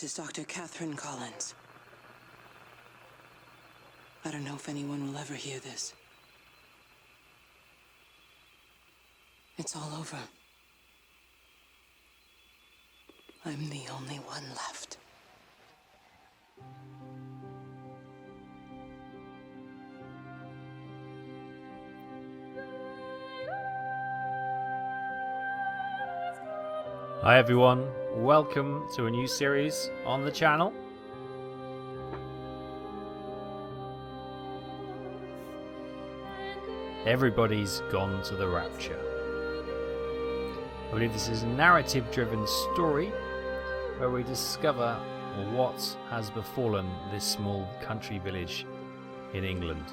is Dr. Catherine Collins. I don't know if anyone will ever hear this. It's all over. I'm the only one left. Hi everyone, welcome to a new series on the channel. Everybody's gone to the Rapture. I believe this is a narrative-driven story where we discover what has befallen this small country village in England.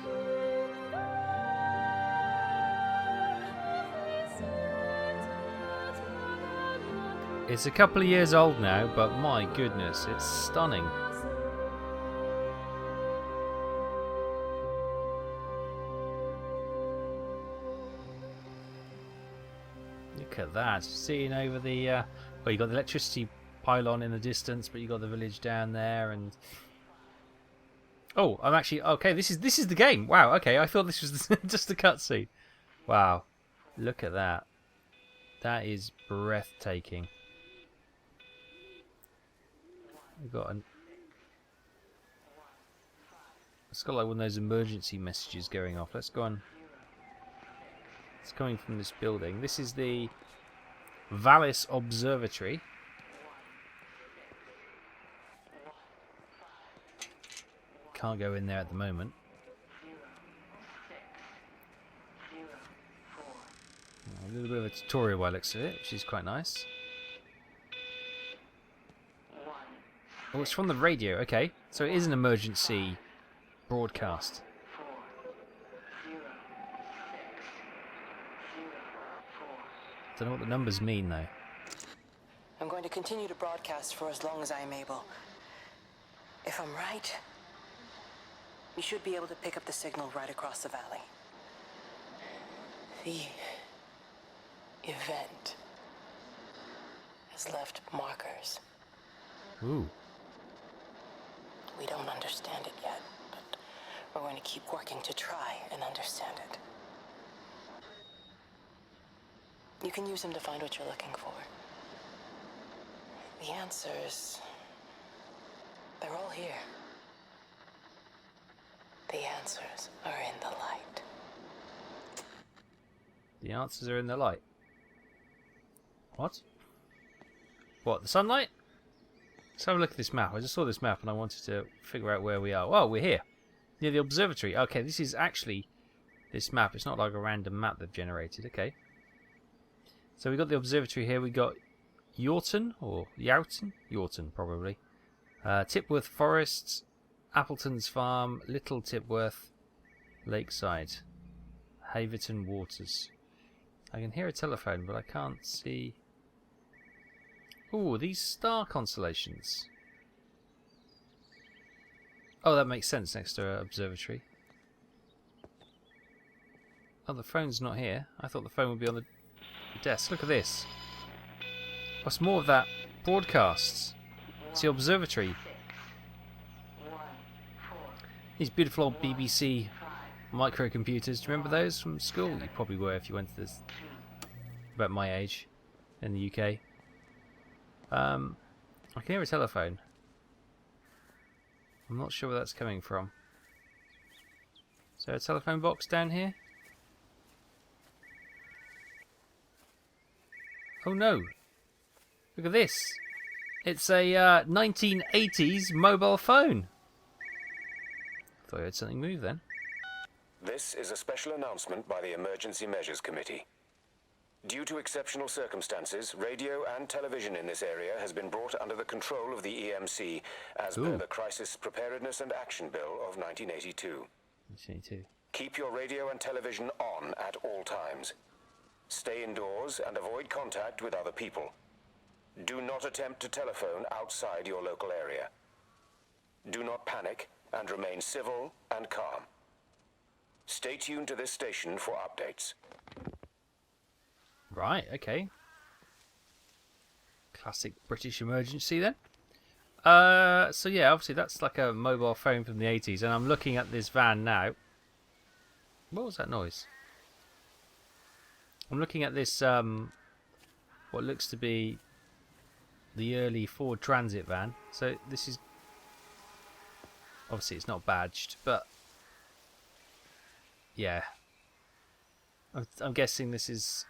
It's a couple of years old now, but my goodness, it's stunning. Look at that, seeing over the well, you got the electricity pylon in the distance, but you got the village down there, and oh, I'm actually okay. This is the game. Wow. Okay, I thought this was just a cutscene. Wow, look at that. That is breathtaking. We've got an. It's got like one of those emergency messages going off. Let's go on. It's coming from this building. This is the Valley Observatory. Can't go in there at the moment. A little bit of a tutorial by the looks of it, which is quite nice. Oh, it's from the radio. Okay, so it is an emergency broadcast. Don't know what the numbers mean though. I'm going to continue to broadcast for as long as I am able. If I'm right, we should be able to pick up the signal right across the valley. The event has left markers. Ooh. We don't understand it yet, but we're going to keep working to try and understand it. You can use them to find what you're looking for. The answers, they're all here. The answers are in the light. The answers are in the light. What? What, the sunlight? Let's have a look at this map. I just saw this map and I wanted to figure out where we are. Oh, we're here. Near the observatory. Okay, this is actually this map. It's not like a random map they've generated. Okay. So we got the observatory here. We got Yaughton, or Yaughton? Yaughton, probably. Tipworth Forests, Appleton's Farm, Little Tipworth, Lakeside, Haverton Waters. I can hear a telephone, but I can't see. Ooh, these star constellations. Oh, that makes sense next to an observatory. Oh, the phone's not here. I thought the phone would be on the desk. Look at this. What's more of that broadcasts? It's the observatory. These beautiful old BBC microcomputers. Do you remember those from school? You probably were if you went to this. About my age in the UK. I can hear a telephone. I'm not sure where that's coming from. Is there a telephone box down here? Oh no! Look at this! It's a 1980s mobile phone! Thought I heard something move then. This is a special announcement by the Emergency Measures Committee. Due to exceptional circumstances, radio and television in this area has been brought under the control of the EMC as per the Crisis Preparedness and Action Bill of 1982. 1982. Keep your radio and television on at all times. Stay indoors and avoid contact with other people. Do not attempt to telephone outside your local area. Do not panic and remain civil and calm. Stay tuned to this station for updates. Right, okay. Classic British emergency then. So yeah, obviously that's like a mobile phone from the 80s, and I'm looking at this van now. What was that noise? I'm looking at this, what looks to be the early Ford Transit van. So this is, obviously it's not badged, but yeah. I'm guessing this is,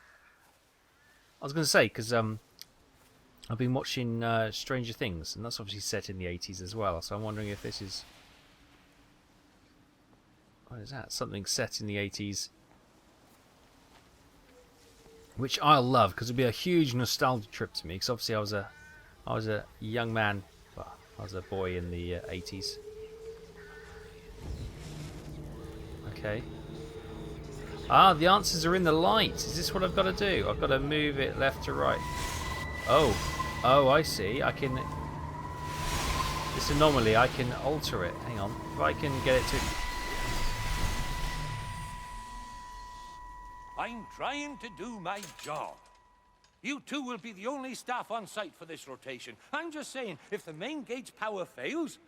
I was going to say, because I've been watching Stranger Things, and that's obviously set in the 80s as well, so I'm wondering if this is, what is that? Something set in the 80s, which I'll love, because it'll be a huge nostalgia trip to me, because obviously I was a young man, well, I was a boy in the 80s. Okay. Ah, the answers are in the light. Is this what I've got to do? I've got to move it left to right. Oh, I see. I can... This anomaly, I can alter it. Hang on. If I can get it to... I'm trying to do my job. You two will be the only staff on site for this rotation. I'm just saying, if the main gate's power fails,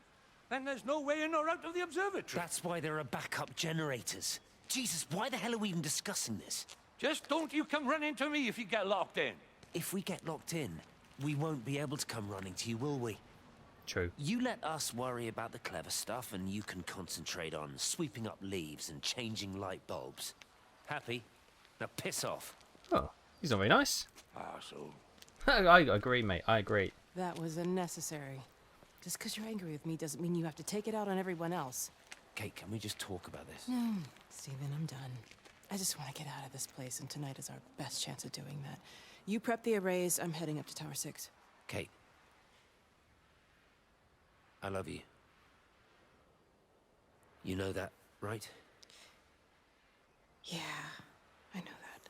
then there's no way in or out of the observatory. That's why there are backup generators. Jesus, why the hell are we even discussing this? Just don't you come running to me if you get locked in. If we get locked in, we won't be able to come running to you, will we? True. You let us worry about the clever stuff, and you can concentrate on sweeping up leaves and changing light bulbs. Happy? Now piss off. Oh, he's not very nice. Arsehole. I agree, mate. I agree. That was unnecessary. Just because you're angry with me doesn't mean you have to take it out on everyone else. Kate, can we just talk about this? No, Stephen, I'm done. I just want to get out of this place, and tonight is our best chance of doing that. You prep the arrays, I'm heading up to Tower 6. Kate. I love you. You know that, right? Yeah, I know that.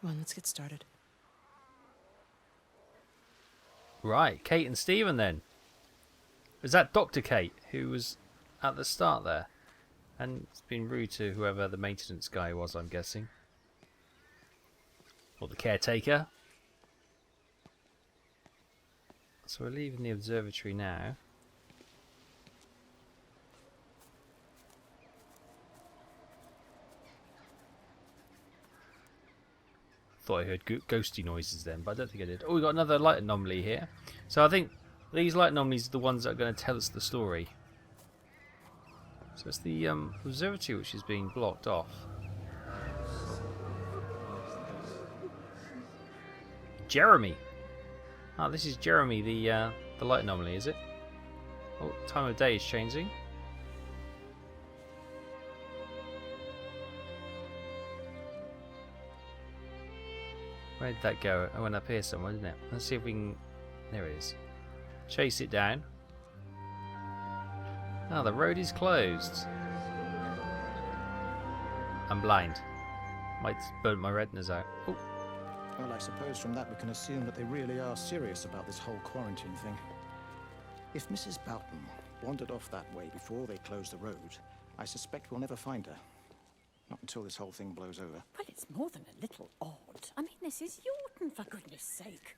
Come on, let's get started. Right, Kate and Stephen then. Is that Dr. Kate, who was at the start there? And it's been rude to whoever the maintenance guy was, I'm guessing. Or the caretaker. So we're leaving the observatory now. Thought I heard ghosty noises then, but I don't think I did. Oh, we got another light anomaly here. So I think these light anomalies are the ones that are going to tell us the story. So it's the observatory which is being blocked off. Jeremy. Ah, this is Jeremy, the light anomaly, is it? Oh, time of day is changing. Where did that go? It went up here somewhere, didn't it? Let's see if we can... There it is. Chase it down. Ah, the road is closed. I'm blind. Might burn my retinas out. Oh. Well, I suppose from that we can assume that they really are serious about this whole quarantine thing. If Mrs. Boughton wandered off that way before they closed the road, I suspect we'll never find her. Not until this whole thing blows over. Well, it's more than a little odd. I mean, this is Yaughton, for goodness sake.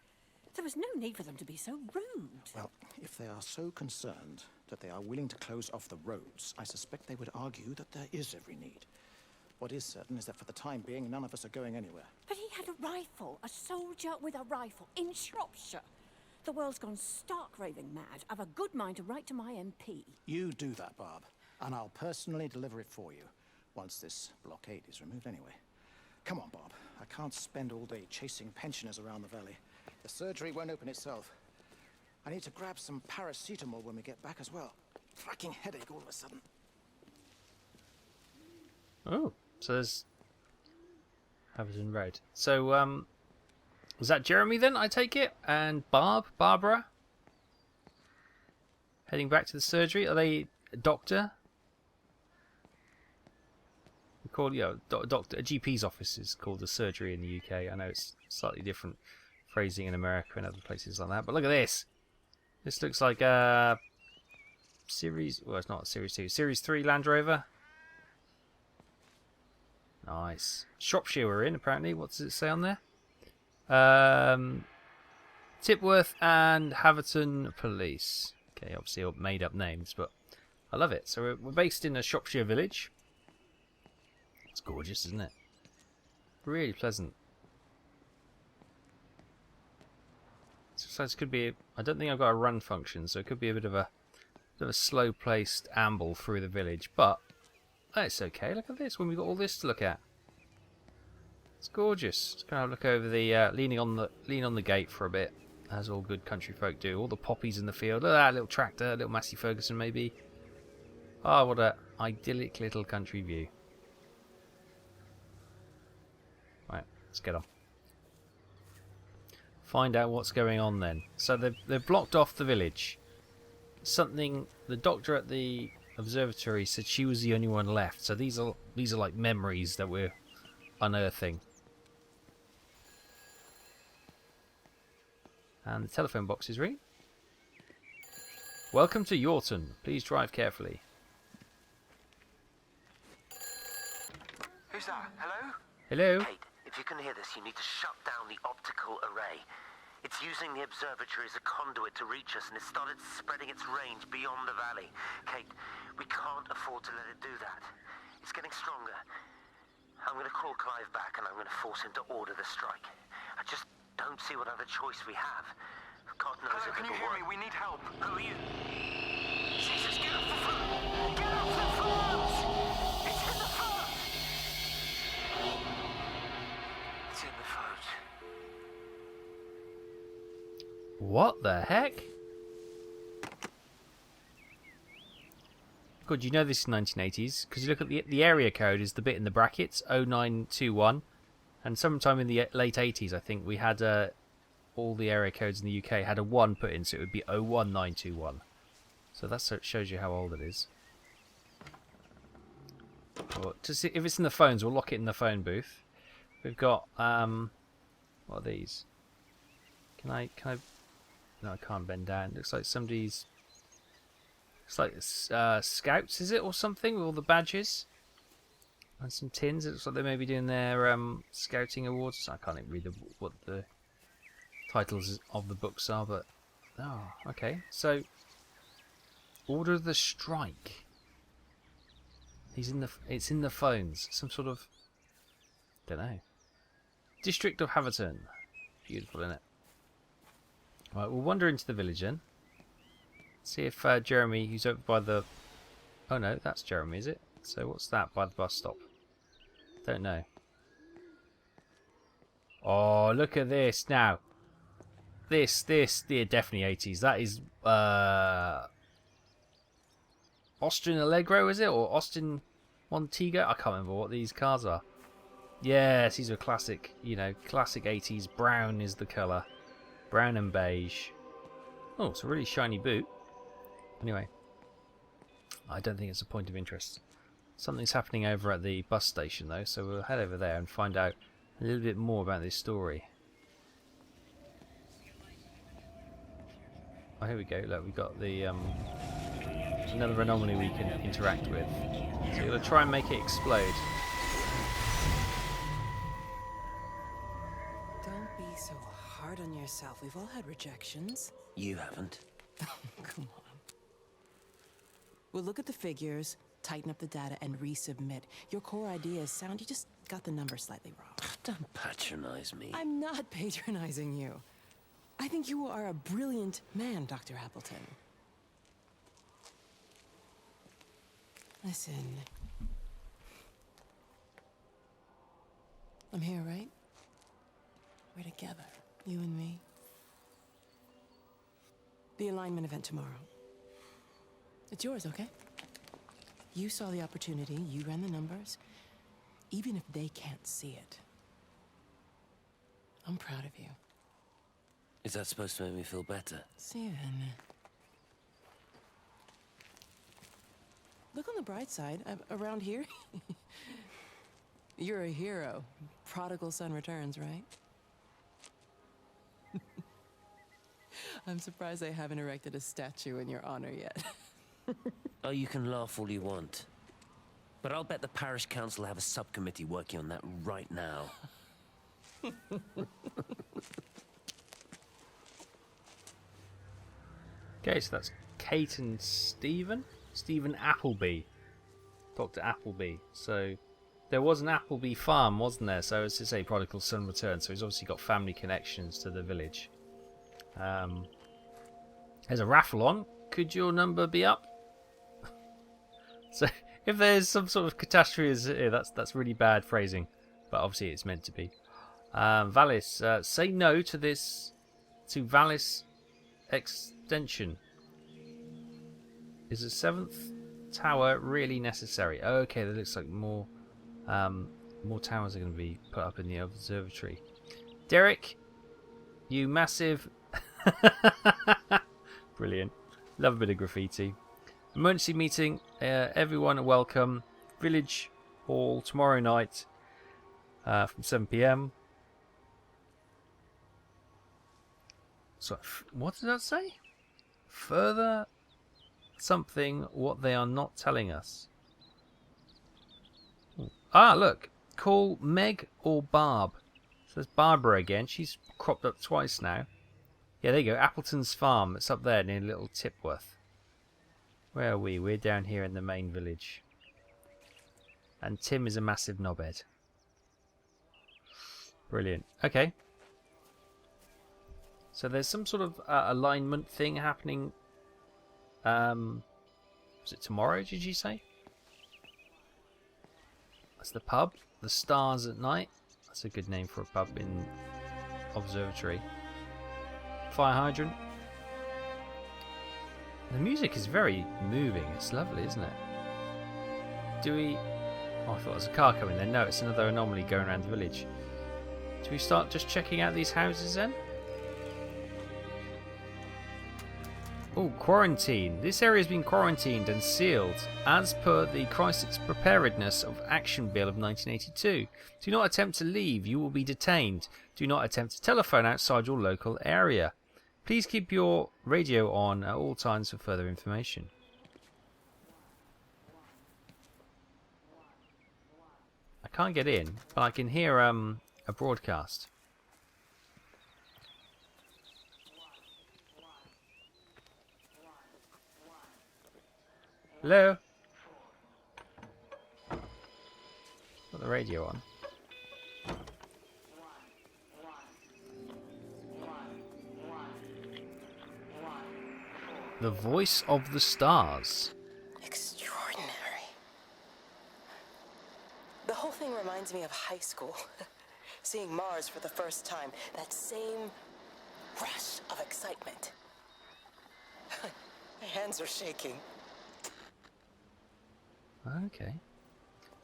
There was no need for them to be so rude. Well, if they are so concerned that they are willing to close off the roads, I suspect they would argue that there is every need. What is certain is that for the time being, none of us are going anywhere. But he had a rifle, a soldier with a rifle, in Shropshire. The world's gone stark raving mad. I've a good mind to write to my MP. You do that, Barb, and I'll personally deliver it for you, once this blockade is removed anyway. Come on, Bob. I can't spend all day chasing pensioners around the valley. The surgery won't open itself. I need to grab some paracetamol when we get back as well. Fracking headache all of a sudden. Oh, so there's Appleton Road. So, was that Jeremy then, I take it? And Barbara? Heading back to the surgery? Are they a doctor? We call, doctor, a GP's office is called the surgery in the UK. I know it's slightly different phrasing in America and other places like that. But look at this. This looks like a Series... Well, it's not Series 2. Series 3 Land Rover. Nice. Shropshire we're in, apparently. What does it say on there? Tipworth and Haverton Police. Okay, obviously all made up names, but I love it. So we're based in a Shropshire village. It's gorgeous, isn't it? Really pleasant. So this could be. I don't think I've got a run function, so it could be a bit of a slow-paced amble through the village, but it's okay. Look at this. When we've got all this to look at, it's gorgeous. Just gonna have a look over the lean on the gate for a bit, as all good country folk do. All the poppies in the field. Look at that little tractor, little Massey Ferguson maybe. Oh, what a idyllic little country view. Right, let's get on. Find out what's going on then. So they've blocked off the village. Something the doctor at the observatory said she was the only one left. So these are like memories that we're unearthing. And the telephone box is ringing. Welcome to Yaughton. Please drive carefully. Who's that? Hello? Hello? Kate, if you can hear this, you need to shut down the optical array. It's using the observatory as a conduit to reach us, and it's started spreading its range beyond the valley. Kate, we can't afford to let it do that. It's getting stronger. I'm going to call Clive back, and I'm going to force him to order the strike. I just don't see what other choice we have. God knows Hello, if can you it'll hear work. me? We need help. Who are you? Jesus, get off the phone! Get off the phone! It's in the phone! It's in the phone. What the heck? God, you know this is 1980s because you look at the area code is the bit in the brackets 0921, and sometime in the late 80s I think we had all the area codes in the UK had a 1 put in, so it would be 01921. So that shows you how old it is. Well, to see if it's in the phones, we'll lock it in the phone booth. We've got what are these? Can I? No, I can't bend down. Looks like somebody's. Looks like scouts, is it, or something, with all the badges and some tins. It looks like they may be doing their scouting awards. I can't even read what the titles of the books are, but oh, okay. So, order the strike. It's in the phones. Some sort of, don't know. District of Haverton. Beautiful, isn't it? Right, we'll wander into the village then. See if Jeremy, who's over by the... Oh no, that's Jeremy, is it? So what's that by the bus stop? Don't know. Oh, look at this now. This, yeah, definitely 80s. That is Austin Allegro, is it? Or Austin Montego? I can't remember what these cars are. Yes, these are classic, classic 80s. Brown is the colour. Brown and beige. Oh, it's a really shiny boot. Anyway, I don't think it's a point of interest. Something's happening over at the bus station though, so we'll head over there and find out a little bit more about this story. Oh, here we go. Look, we've got the another anomaly we can interact with. So we're going to try and make it explode. Don't be so hard on yourself. We've all had rejections. You haven't. Come on. We'll look at the figures, tighten up the data, and resubmit. Your core idea is sound. You just got the numbers slightly wrong. Don't patronize me. I'm not patronizing you. I think you are a brilliant man, Dr. Appleton. Listen. I'm here, right? We're together, you and me. The alignment event tomorrow. It's yours, okay? You saw the opportunity, you ran the numbers. Even if they can't see it, I'm proud of you. Is that supposed to make me feel better? Steven. Look on the bright side. Around here, you're a hero. Prodigal son returns, right? I'm surprised they haven't erected a statue in your honor yet. Oh, you can laugh all you want. But I'll bet the parish council have a subcommittee working on that right now. Okay, so that's Kate and Stephen. Stephen Appleby. Dr. Appleby. So there was an Appleby farm, wasn't there? So as to say, prodigal son returned. So he's obviously got family connections to the village. There's a raffle on. Could your number be up? So if there's some sort of catastrophe, that's really bad phrasing. But obviously it's meant to be. Valis, say no to this, to Valis extension. Is the 7th tower really necessary? Okay, that looks like more towers are going to be put up in the observatory. Derek, you massive... Brilliant. Love a bit of graffiti. Emergency meeting. Everyone welcome. Village Hall tomorrow night from 7 p.m. So, what did that say? Further something what they are not telling us. Ah, look. Call Meg or Barb. So there's Barbara again. She's cropped up twice now. Yeah, there you go. Appleton's farm. It's up there near Little Tipworth. Where are we? We're down here in the main village. And Tim is a massive knobhead. Brilliant. Okay. So there's some sort of alignment thing happening. Was it tomorrow, did you say? That's the pub. The Stars at Night. That's a good name for a pub in Observatory. Fire hydrant. The music is very moving. It's lovely, isn't it? Do we... Oh, I thought there was a car coming there. No, it's another anomaly going around the village. Do we start just checking out these houses then? Oh, quarantine. This area has been quarantined and sealed as per the Crisis Preparedness of Action Bill of 1982. Do not attempt to leave. You will be detained. Do not attempt to telephone outside your local area. Please keep your radio on at all times for further information. I can't get in, but I can hear a broadcast. Hello? Got the radio on. The voice of the stars. Extraordinary. The whole thing reminds me of high school. Seeing Mars for the first time. That same rush of excitement. My hands are shaking. Okay.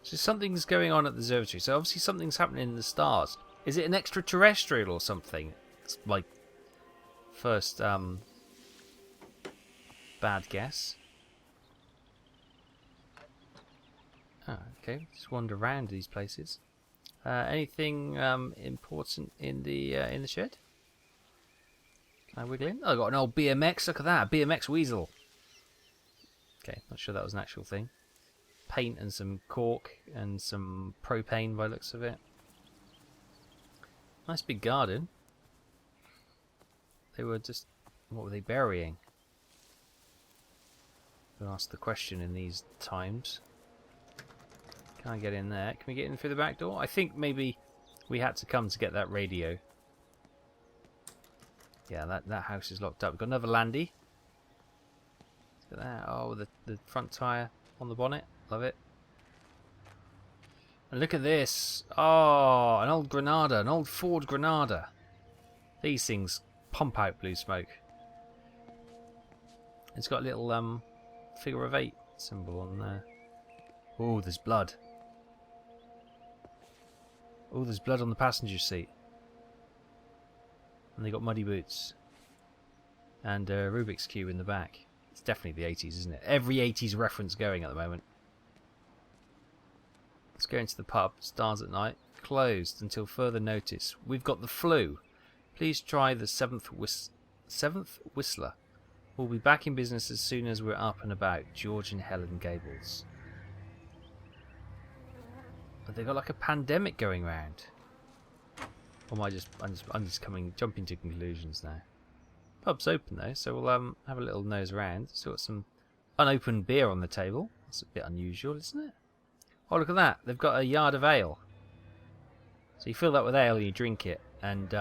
So something's going on at the observatory. So obviously something's happening in the stars. Is it an extraterrestrial or something? It's like first bad guess. Oh, okay. Just wander around these places. Anything important in the shed? Can I wiggle in? Oh, I got an old BMX. Look at that, BMX weasel. Okay, not sure that was an actual thing. Paint and some cork and some propane by the looks of it. Nice big garden. They were just... What were they burying? I'll ask the question in these times. Can I get in there? Can we get in through the back door? I think maybe we had to come to get that radio. Yeah, that house is locked up. We've got another landy. Look at that. Oh, the front tyre on the bonnet. Love it. And look at this. Oh, an old Granada. An old Ford Granada. These things pump out blue smoke. It's got a little figure of 8 symbol on there. Oh, there's blood. Oh, there's blood on the passenger seat. And they got muddy boots. And a Rubik's Cube in the back. It's definitely the 80s, isn't it? Every 80s reference going at the moment. Let's go into the pub. Stars at Night. Closed until further notice. We've got the flu. Please try the 7th Whistler. We'll be back in business as soon as we're up and about. George and Helen Gables. But they got like a pandemic going round. Or am I just... I'm just jumping to conclusions now. Pub's open though, so we'll have a little nose around. Still got some unopened beer on the table. That's a bit unusual, isn't it? Oh, look at that! They've got a yard of ale. So you fill that with ale and you drink it, and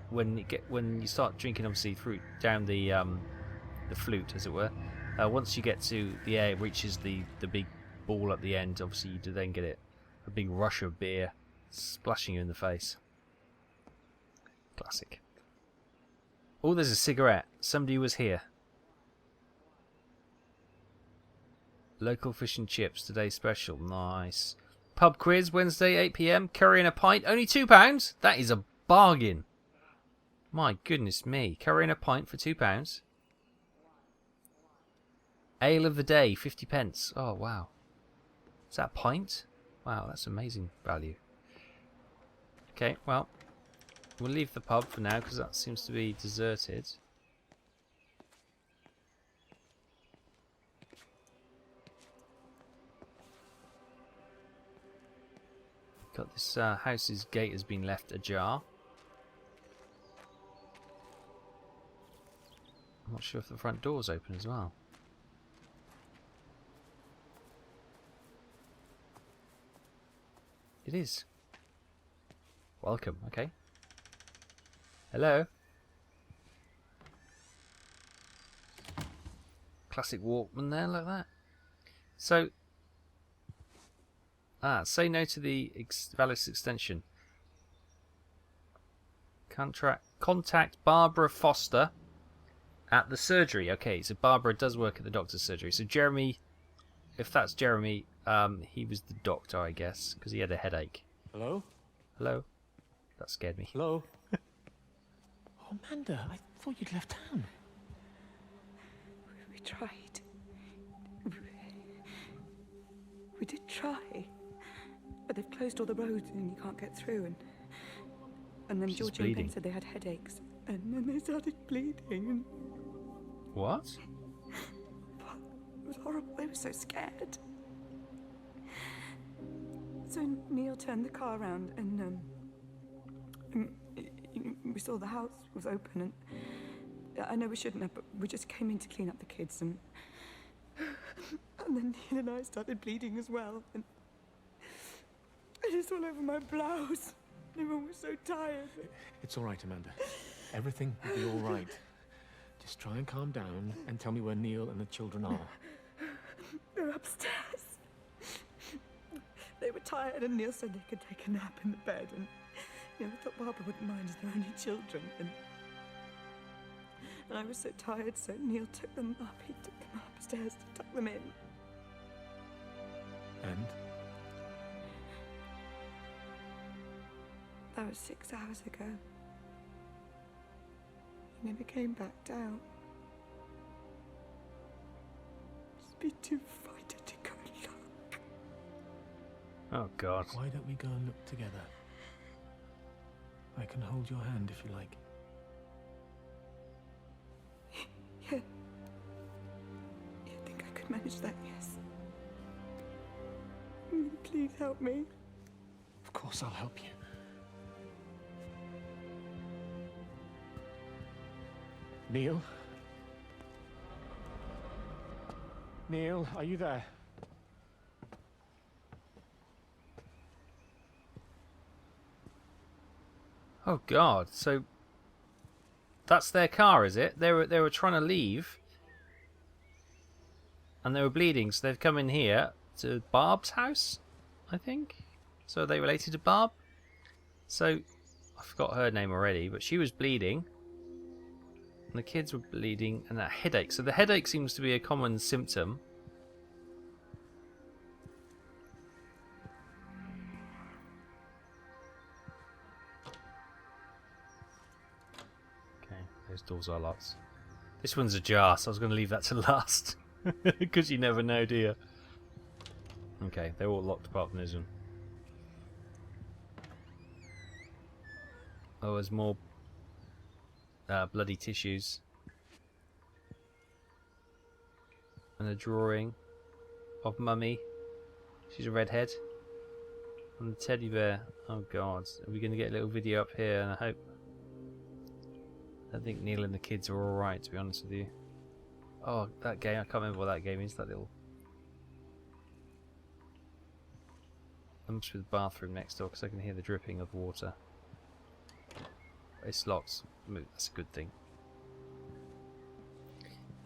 when you start drinking, obviously down the flute, as it were. Once you get to the air, reaches the big ball at the end. Obviously, you do then get a big rush of beer splashing you in the face. Classic. Oh, there's a cigarette. Somebody was here. Local fish and chips, today's special. Nice. Pub quiz, Wednesday, 8 PM. Curry and a pint, only £2. That is a bargain. My goodness me. Curry and a pint for £2. Ale of the day, 50p. Oh, wow. Is that a pint? Wow, that's amazing value. Okay, well, we'll leave the pub for now because that seems to be deserted. Got this house's gate has been left ajar. I'm not sure if the front door's open as well. It is. Welcome, okay. Hello. Classic Walkman there, like that. So, say no to the Vallis extension. Contact Barbara Foster at the surgery. Okay, so Barbara does work at the doctor's surgery. So Jeremy, if that's Jeremy, he was the doctor, I guess, because he had a headache. Hello? Hello? That scared me. Hello? Oh, Amanda, I thought you'd left town. We tried. We did try. But they've closed all the roads and you can't get through. And then She's Georgie and bleeding. Ben said they had headaches. And then they started bleeding. What? It was horrible. They were so scared. So Neil turned the car around and we saw the house was open, and I know we shouldn't have, but we just came in to clean up the kids, and then Neil and I started bleeding as well, and it was all over my blouse. Everyone was so tired. It's all right, Amanda. Everything will be all right. Just try and calm down and tell me where Neil and the children are. They're upstairs. They were tired, and Neil said they could take a nap in the bed, and I thought Barbara wouldn't mind as they're only children, and I was so tired, so Neil took them up. He took them upstairs to tuck them in. And? That was 6 hours ago. He never came back down. Just be too frightened to go look. Oh, God. Why don't we go and look together? I can hold your hand if you like. Yeah. I think I could manage that, yes. Please help me. Of course I'll help you. Neil? Neil, are you there? Oh, God. So that's their car, is it? They were trying to leave, and they were bleeding, so they've come in here to Barb's house, I think. So are they related to Barb? So I forgot her name already, but she was bleeding, and the kids were bleeding, and that headache. So the headache seems to be a common symptom. Those doors are locked. This one's ajar, so I was going to leave that to last. Because you never know, do you? Okay, they're all locked apart from this one. Oh, there's more bloody tissues. And a drawing of Mummy. She's a redhead. And the teddy bear. Oh, God. Are we going to get a little video up here? And I hope... I think Neil and the kids are alright, to be honest with you. Oh, that game, I can't remember what that game is, that little... That must be the bathroom next door, because I can hear the dripping of water. It's locked. That's a good thing.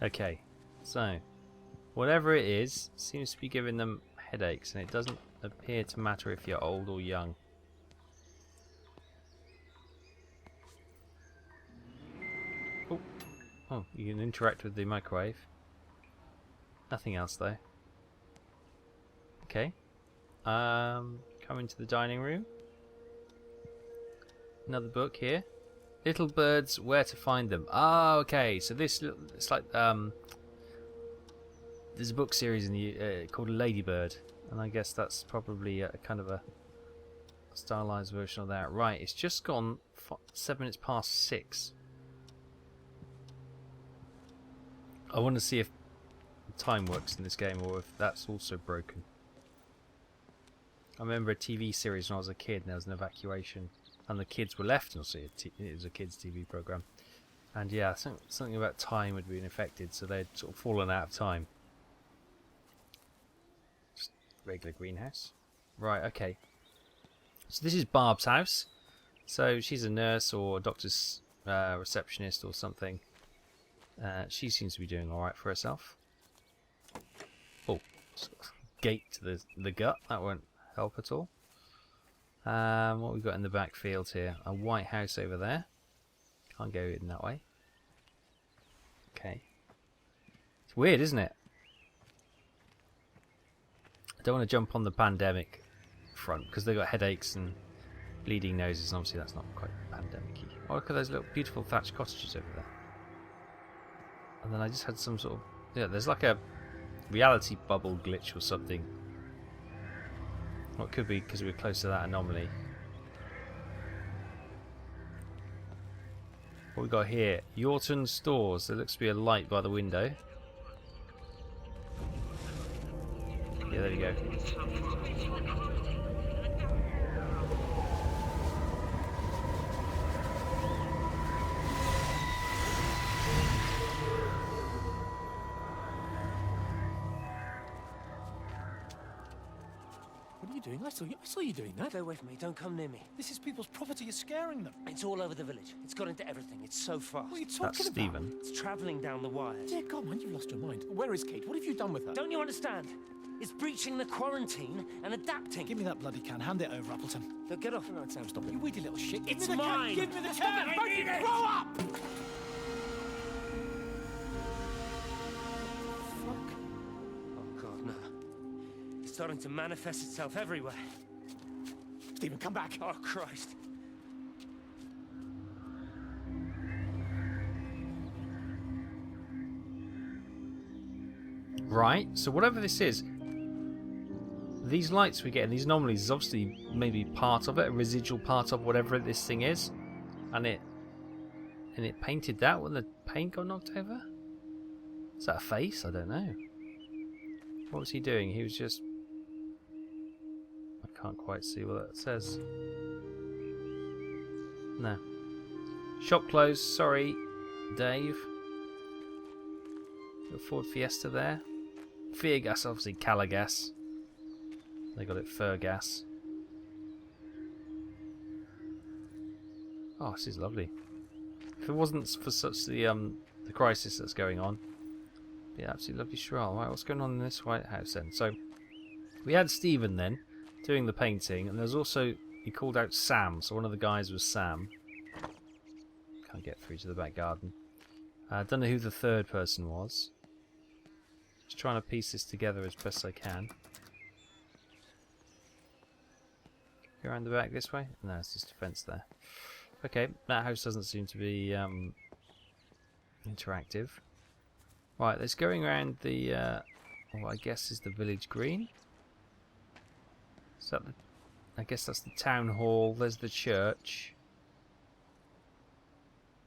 Okay, so... Whatever it is, seems to be giving them headaches, and it doesn't appear to matter if you're old or young. Oh, you can interact with the microwave. Nothing else though. Okay. Come into the dining room. Another book here. Little Birds, Where to Find Them. Ah, okay. So this, it's like there's a book series in the called Ladybird, and I guess that's probably a kind of a stylized version of that. Right. It's just gone 7 minutes past 6. I want to see if time works in this game or if that's also broken. I remember a TV series when I was a kid and there was an evacuation and the kids were left, and it was a kids TV program, and yeah, something about time had been affected, so they'd sort of fallen out of time. Just regular greenhouse. Right, okay. So this is Barb's house. So she's a nurse or a doctor's receptionist or something. She seems to be doing alright for herself. Oh, gate to the gut. That won't help at all. What we got in the back field here? A white house over there. Can't go in that way. Okay. It's weird, isn't it? I don't want to jump on the pandemic front because they've got headaches and bleeding noses, and obviously that's not quite pandemic-y. Oh, look at those little beautiful thatched cottages over there. And then I just had some sort of... Yeah, there's like a reality bubble glitch or something. Well, it could be because we were close to that anomaly. What we got here? Yaughton Stores. There looks to be a light by the window. Yeah, there you go. What are you doing? I saw you doing that. Stay away from me. Don't come near me. This is people's property. You're scaring them. It's all over the village. It's got into everything. It's so fast. What are you That's talking about? Stephen. It's travelling down the wires. Dear God, man, you've lost your mind. Where is Kate? What have you done with her? Don't you understand? It's breaching the quarantine and adapting. Give me that bloody can. Hand it over, Appleton. Now get off. No, Sam, stop it. You weedy little shit. Give It's me the mine. Can. Give me the Stop can. it. I need it. Grow up! Fuck. Oh God, no. It's starting to manifest itself everywhere. Stephen, come back. Oh Christ. Right, so whatever this is, these lights we get and these anomalies is obviously maybe part of it, a residual part of whatever this thing is, and it painted that when the paint got knocked over. Is that a face? I don't know. What was he doing? He was just... I can't quite see what that says. No. Shop closed. Sorry, Dave. The Ford Fiesta there. Fear gas, obviously Calagas. They got it fur gas. Oh, this is lovely. If it wasn't for such the crisis that's going on, it'd be an absolutely lovely stroll. Right, what's going on in this White House then? So we had Stephen then doing the painting, and there's also, he called out Sam, so one of the guys was Sam. Can't get through to the back garden. I don't know who the third person was. Just trying to piece this together as best I can. Go around the back this way? No, it's just a fence there. Okay, that house doesn't seem to be interactive. Right, let's going around the, what I guess is the village green. Is that the, I guess that's the town hall. There's the church.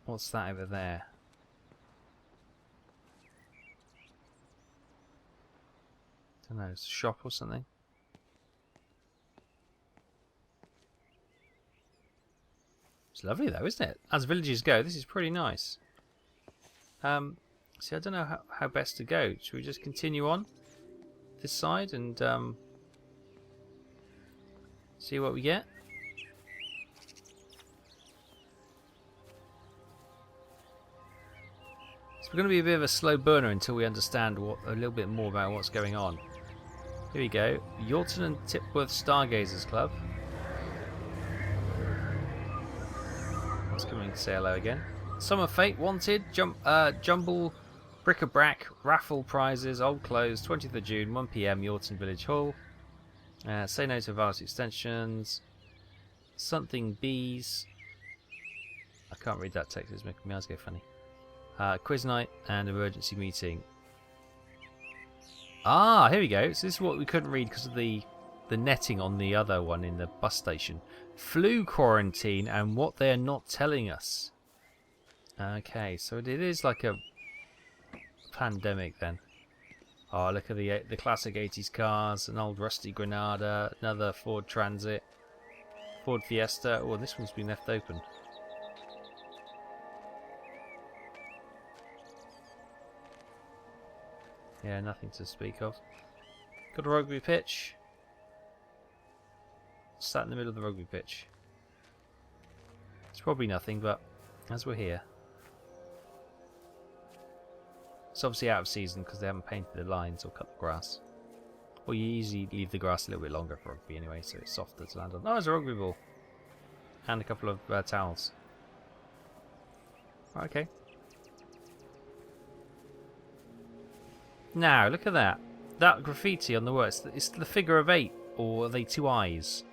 What's that over there? I don't know, it's a shop or something. It's lovely though, isn't it? As villages go, this is pretty nice. See, I don't know how best to go. Should we just continue on this side and see what we get? So we're going to be a bit of a slow burner until we understand a little bit more about what's going on. Here we go. Yaughton and Tipworth Stargazers Club. Let's come in and say hello again. Summer Fate Wanted, Jumble, Bric-a-Brac, Raffle Prizes, Old Clothes, 20th of June, 1 PM, Yaughton Village Hall. Say No to Virus Extensions. Something Bees. I can't read that text, it's making my eyes go funny. Quiz night and emergency meeting. Ah, here we go. So this is what we couldn't read because of the netting on the other one in the bus station. Flu quarantine and what they're not telling us. Okay, so it is like a pandemic then. Oh, look at the classic 80s cars, an old rusty Granada, another Ford Transit, Ford Fiesta. Oh, this one's been left open. Yeah, nothing to speak of. Got a rugby pitch. Sat in the middle of the rugby pitch. It's probably nothing, but as we're here. It's obviously out of season because they haven't painted the lines or cut the grass. Well, you usually leave the grass a little bit longer for rugby anyway, so it's softer to land on. Oh, there's a rugby ball. And a couple of towels. Okay. Now, look at that. That graffiti on the wall, it's the figure of 8, or are they 2 eyes?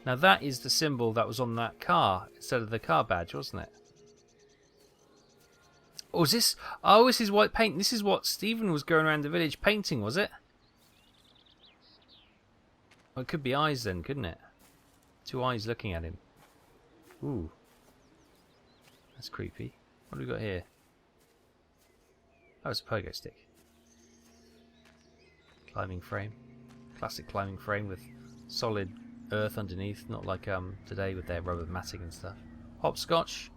Now that is the symbol that was on that car, instead of the car badge, wasn't it? Or is this... Oh, this is white paint. This is what Stephen was going around the village painting, was it? Well, it could be eyes then, couldn't it? 2 eyes looking at him. Ooh. That's creepy. What do we got here? Oh, it's a pogo stick. Climbing frame. Classic climbing frame with solid earth underneath, not like today with their rubber matting and stuff. Hopscotch.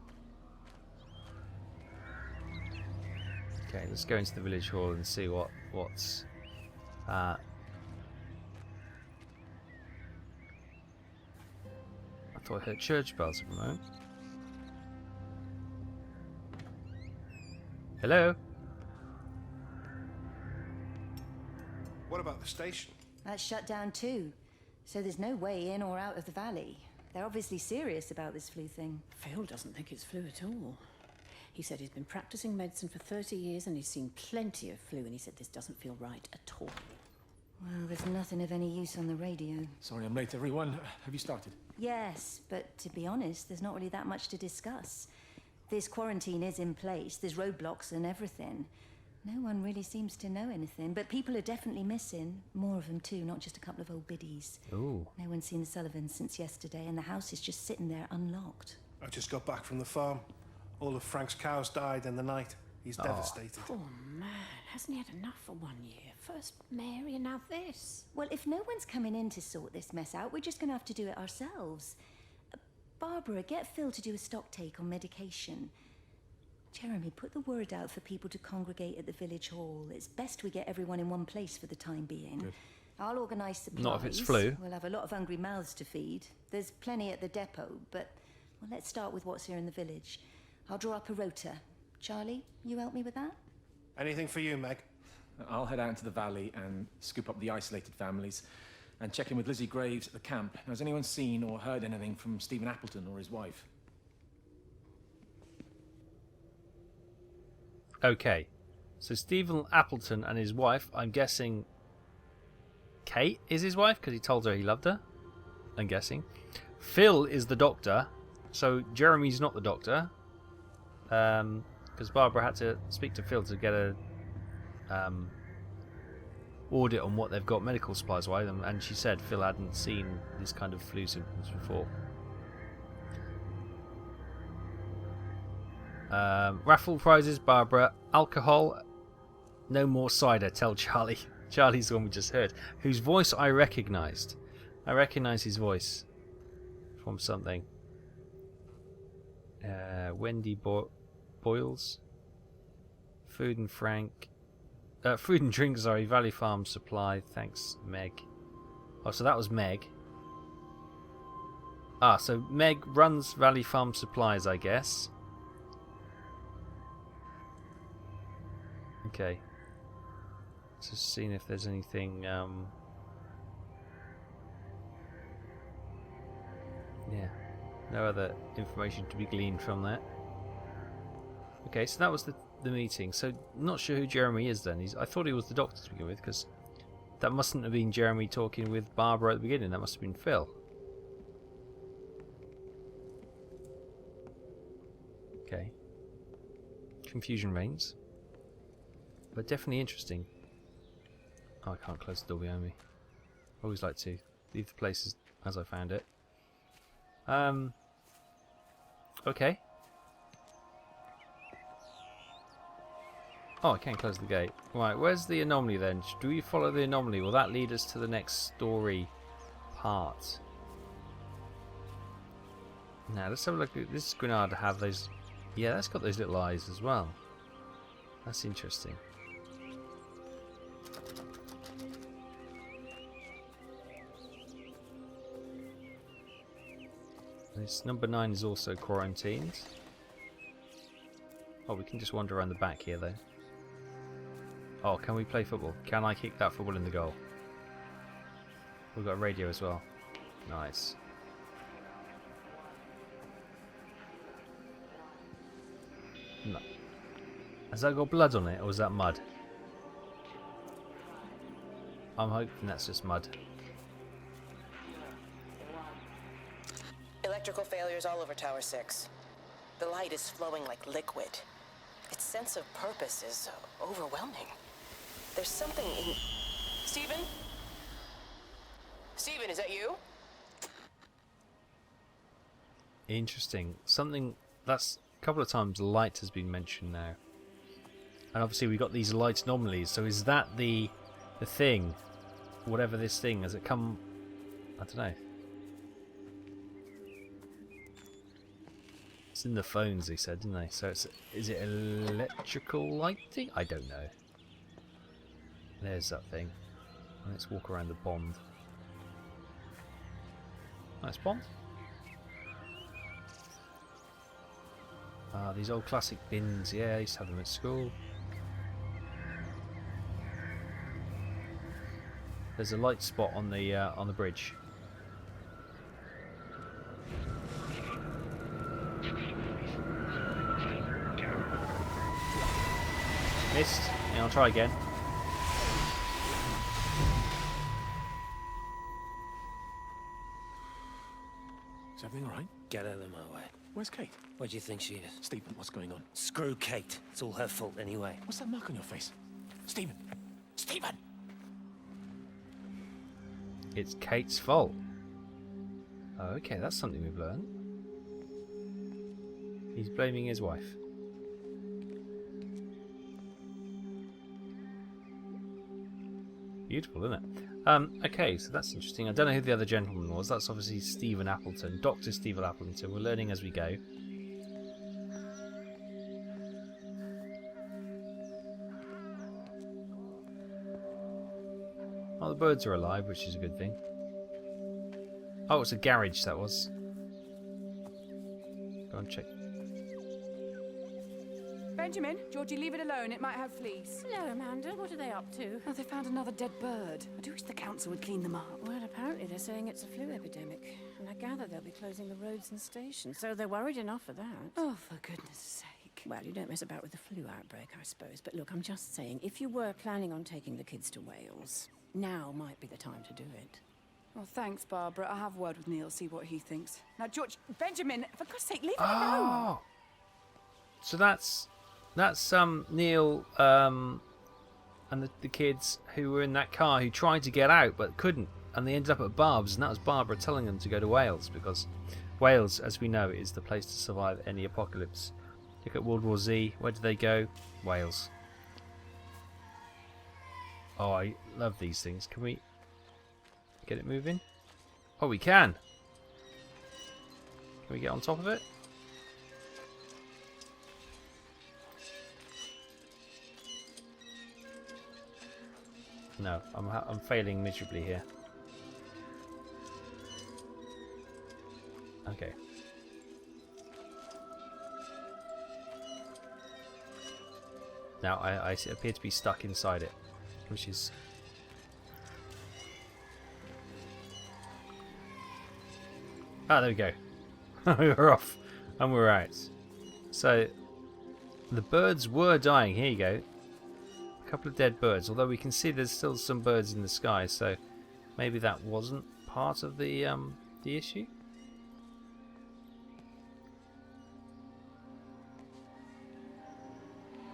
Okay, let's go into the village hall and see what's I thought I heard church bells for a moment. Hello? What about the station? That's shut down too. So there's no way in or out of the valley. They're obviously serious about this flu thing. Phil doesn't think it's flu at all. He said he's been practicing medicine for 30 years and he's seen plenty of flu, and he said this doesn't feel right at all. Well, there's nothing of any use on the radio. Sorry I'm late, everyone. Have you started? Yes, but to be honest, there's not really that much to discuss. This quarantine is in place, there's roadblocks and everything. No one really seems to know anything, but people are definitely missing. More of them too, not just a couple of old biddies. Ooh. No one's seen the Sullivans since yesterday, and the house is just sitting there unlocked. I just got back from the farm. All of Frank's cows died in the night. He's devastated. Poor man, hasn't he had enough for 1 year? First Mary and now this. Well, if no one's coming in to sort this mess out, we're just going to have to do it ourselves. Barbara, get Phil to do a stock take on medication. Jeremy, put the word out for people to congregate at the village hall. It's best we get everyone in one place for the time being. Good. I'll organise supplies. Not if it's flu. We'll have a lot of hungry mouths to feed. There's plenty at the depot, but well, let's start with what's here in the village. I'll draw up a rota. Charlie, you help me with that? Anything for you, Meg? I'll head out into the valley and scoop up the isolated families and check in with Lizzie Graves at the camp. Now, has anyone seen or heard anything from Stephen Appleton or his wife? Okay, so Stephen Appleton and his wife, I'm guessing Kate is his wife because he told her he loved her, I'm guessing. Phil is the doctor, so Jeremy's not the doctor, because Barbara had to speak to Phil to get a audit on what they've got medical supplies wise, and she said Phil hadn't seen this kind of flu symptoms before. Raffle prizes, Barbara. Alcohol, no more cider, tell Charlie. Charlie's the one we just heard, whose voice I recognised. I recognise his voice from something. Wendy Boyles. Food and Food and drink, sorry. Valley Farm Supply. Thanks, Meg. Oh, so that was Meg. Ah, so Meg runs Valley Farm Supplies, I guess. Okay. Just seeing if there's anything, yeah. No other information to be gleaned from that. Okay, so that was the meeting. So, not sure who Jeremy is then. I thought he was the doctor to begin with, because that mustn't have been Jeremy talking with Barbara at the beginning. That must have been Phil. Okay. Confusion reigns. But definitely interesting. Oh, I can't close the door behind me. I always like to leave the places as I found it. Okay. Oh, I can't close the gate. Right, where's the anomaly then? Do we follow the anomaly? Will that lead us to the next story part? Now, let's have a look at this grenade. Have those... Yeah, that's got those little eyes as well. That's interesting. This number 9 is also quarantined. Oh, we can just wander around the back here though. Oh, can we play football? Can I kick that football in the goal? We've got a radio as well. Nice. No. Has that got blood on it, or is that mud? I'm hoping that's just mud. Electrical failures all over Tower 6. The light is flowing like liquid. Its sense of purpose is overwhelming. There's something in... Stephen? Stephen, is that you? Interesting. Something that's a couple of times light has been mentioned now. And obviously we got these light anomalies, so is that the thing? Whatever this thing, has it come... I don't know. It's in the phones, they said, didn't they? So is it electrical lighting? I don't know. There's that thing. Let's walk around the pond. Nice pond. Ah, these old classic bins. Yeah, I used to have them at school. There's a light spot on the bridge. Missed. Yeah, I'll try again. Is everything alright? Get out of my way. Where's Kate? Where do you think she is? Stephen, what's going on? Screw Kate. It's all her fault anyway. What's that mark on your face? Stephen! Stephen! It's Kate's fault. Oh, okay, that's something we've learned. He's blaming his wife. Beautiful, isn't it? Okay, so that's interesting. I don't know who the other gentleman was. That's obviously Stephen Appleton. Dr. Stephen Appleton. We're learning as we go. Oh, the birds are alive, which is a good thing. Oh, it's a garage, that was. Go and check. Benjamin, Georgie, leave it alone. It might have fleas. Hello, Amanda. What are they up to? Oh, they found another dead bird. I do wish the council would clean them up. Well, apparently they're saying it's a flu epidemic. And I gather they'll be closing the roads and stations, so they're worried enough for that. Oh, for goodness sake. Well, you don't mess about with the flu outbreak, I suppose. But look, I'm just saying, if you were planning on taking the kids to Wales, now might be the time to do it. Well, thanks, Barbara. I'll have a word with Neil, see what he thinks. Now, George, Benjamin, for God's sake, leave it alone. So that's Neil and the kids who were in that car who tried to get out but couldn't, and they ended up at Barb's, and that was Barbara telling them to go to Wales, because Wales, as we know, is the place to survive any apocalypse. Look at World War Z. Where did they go? Wales. Oh, I love these things. Can we get it moving? Oh, we can. Can we get on top of it? No, I'm failing miserably here. Okay. Now I appear to be stuck inside it, which is... Ah, there we go. We're off. And we're out. So, the birds were dying. Here you go. A couple of dead birds. Although we can see there's still some birds in the sky, so maybe that wasn't part of the issue.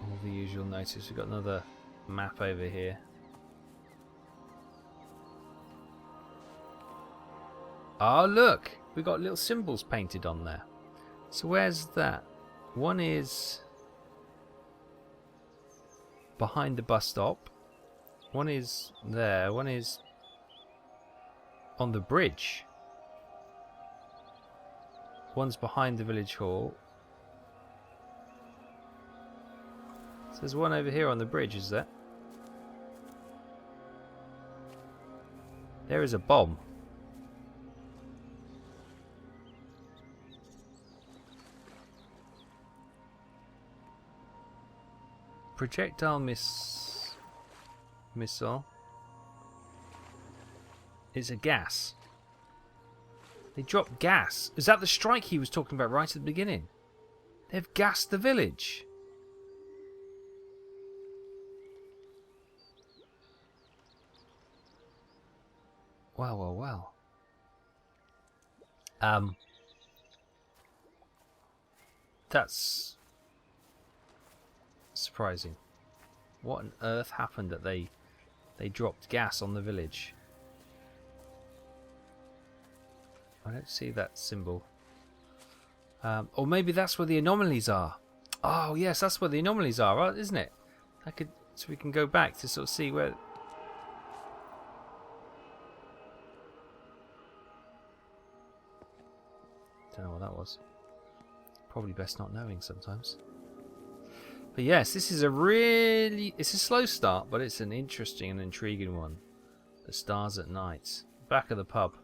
All the usual notice. We've got another map over here. Oh, look! We've got little symbols painted on there. So where's that? One is behind the bus stop. One is there. One is on the bridge. One's behind the village hall. So there's one over here on the bridge, is there? There is a bomb. Projectile missile. It's a gas. They dropped gas. Is that the strike he was talking about right at the beginning? They've gassed the village. Well. That's surprising. What on earth happened that they dropped gas on the village? I don't see that symbol. Or maybe that's where the anomalies are. Oh yes, that's where the anomalies are, right? Isn't it? So we can go back to sort of see where. Don't know what that was. Probably best not knowing sometimes. But yes, this is it's a slow start, but it's an interesting and intriguing one. The stars at night. Back of the pub.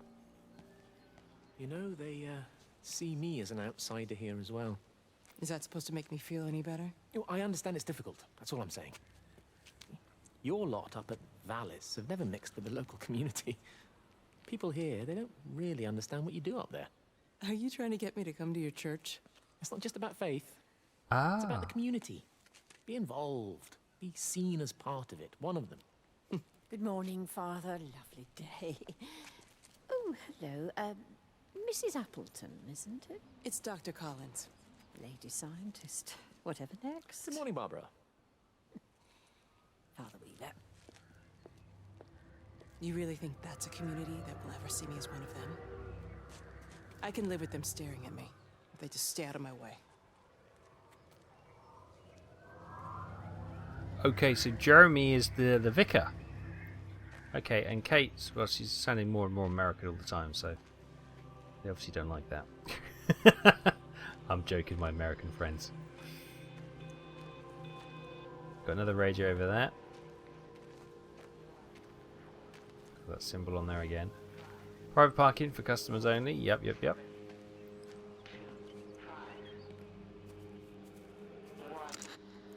You know, they see me as an outsider here as well. Is that supposed to make me feel any better? I understand it's difficult. That's all I'm saying. Your lot up at Vallis have never mixed with the local community. People here, they don't really understand what you do up there. Are you trying to get me to come to your church? It's not just about faith. Ah. It's about the community. Be involved. Be seen as part of it. One of them. Good morning, Father. Lovely day. Oh, hello. Mrs. Appleton, isn't it? It's Dr. Collins. Lady scientist. Whatever next. Good morning, Barbara. Father Wheeler. You really think that's a community that will ever see me as one of them? I can live with them staring at me, if they just stay out of my way. Okay, so Jeremy is the vicar. Okay, and Kate, well, she's sounding more and more American all the time, so they obviously don't like that. I'm joking, my American friends. Got another radio over there. Got that symbol on there again. Private parking for customers only. Yep.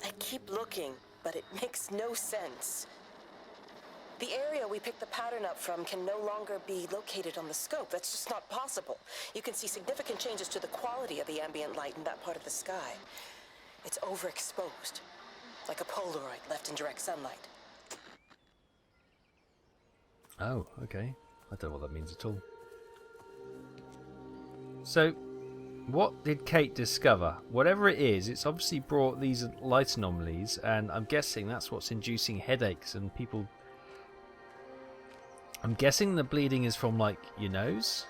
I keep looking, but it makes no sense. The area we picked the pattern up from can no longer be located on the scope. That's just not possible. You can see significant changes to the quality of the ambient light in that part of the sky. It's overexposed, like a Polaroid left in direct sunlight. Oh, okay. I don't know what that means at all. So, what did Kate discover? Whatever it is, it's obviously brought these light anomalies, and I'm guessing that's what's inducing headaches and people... I'm guessing the bleeding is from, like, your nose?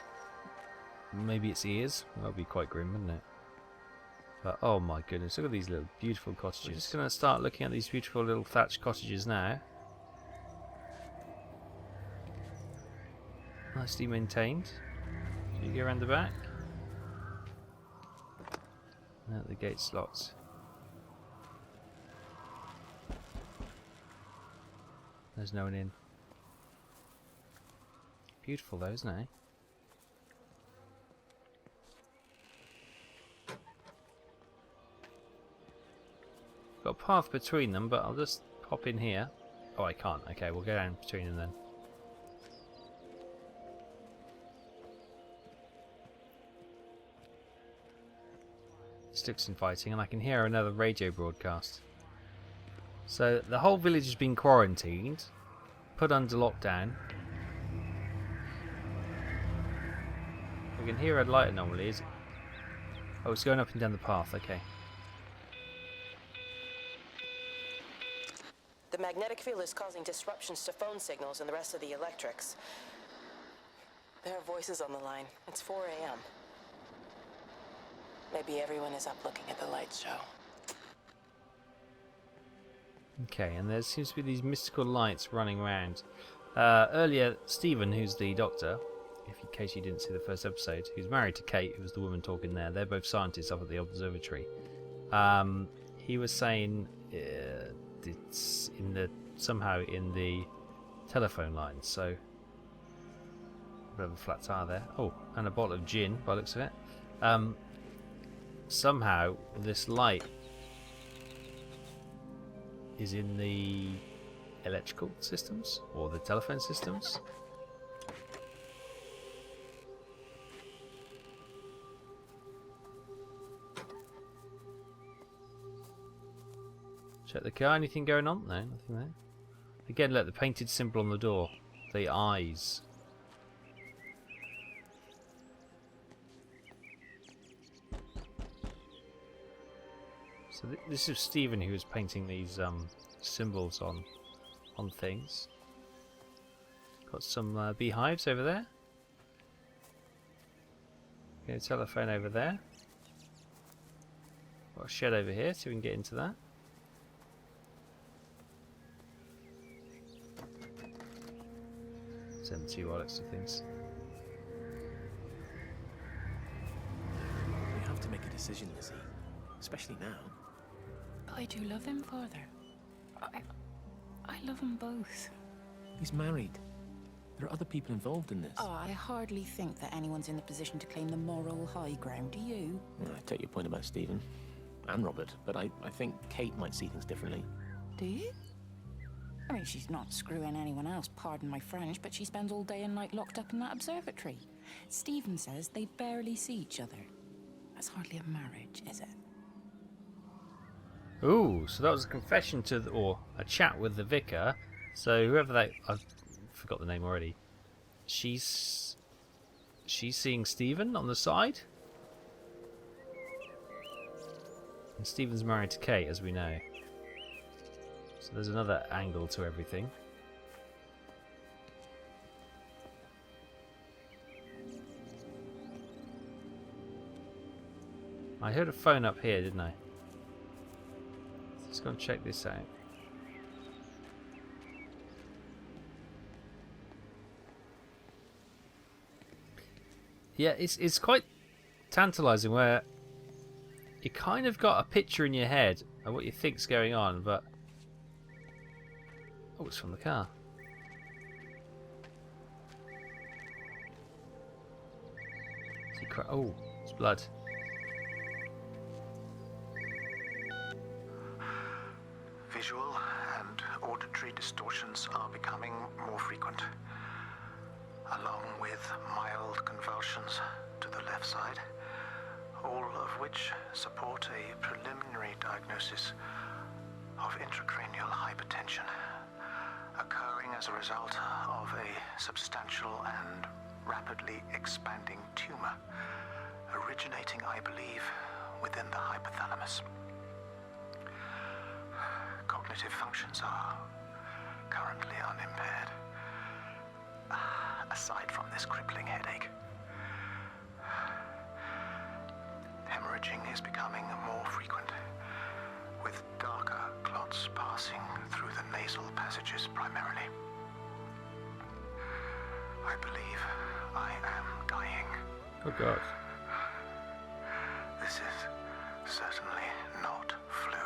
Maybe it's ears? That would be quite grim, wouldn't it? But, oh my goodness, look at these little beautiful cottages. We're just going to start looking at these beautiful little thatched cottages now. Nicely maintained. So you go around the back. Now the gate's locked. There's no one in. Beautiful though, isn't it? Got a path between them, but I'll just pop in here. Oh, I can't. Okay, we'll go down between them then. This looks inviting, and I can hear another radio broadcast. So the whole village has been quarantined, put under lockdown. We can hear a light anomaly. Is it? Oh, it's going up and down the path. Okay. The magnetic field is causing disruptions to phone signals and the rest of the electrics. There are voices on the line. It's 4 a.m. Maybe everyone is up looking at the light show. Okay, and there seems to be these mystical lights running around. Earlier, Stephen, who's the doctor, if in case you didn't see the first episode, who's married to Kate, who was the woman talking there. They're both scientists up at the Observatory. He was saying it's somehow in the telephone line. So whatever flats are there. Oh, and a bottle of gin by the looks of it. Somehow this light is in the electrical systems or the telephone systems. Check the car. Anything going on? No, nothing there. Again, look, the painted symbol on the door. The eyes. So this is Stephen who was painting these symbols on things. Got some beehives over there. Got a telephone over there. Got a shed over here, so we can get into that. It's empty while it's of things. We have to make a decision, Lizzie. Especially now. I do love him, Father. I love them both. He's married. There are other people involved in this. Oh, I hardly think that anyone's in the position to claim the moral high ground, do you? Well, I take your point about Stephen and Robert, but I think Kate might see things differently. Do you? I mean, she's not screwing anyone else, pardon my French, but she spends all day and night locked up in that observatory. Stephen says they barely see each other. That's hardly a marriage, is it? Ooh, so that was a confession to, or a chat with the vicar. So whoever that, I forgot the name already. She's seeing Stephen on the side, and Stephen's married to Kate, as we know. So there's another angle to everything. I heard a phone up here, didn't I? Let's go and check this out. Yeah, it's quite tantalising where you kind of got a picture in your head of what you think's going on, but oh, it's from the car. Oh, it's blood. Visual and auditory distortions are becoming more frequent, along with mild convulsions to the left side, all of which support a preliminary diagnosis of intracranial hypertension, occurring as a result of a substantial and rapidly expanding tumor, originating, I believe, within the hypothalamus. Cognitive functions are currently unimpaired, aside from this crippling headache. Hemorrhaging is becoming more frequent, with darker clots passing through the nasal passages primarily. I believe I am dying. Oh God. This is certainly not flu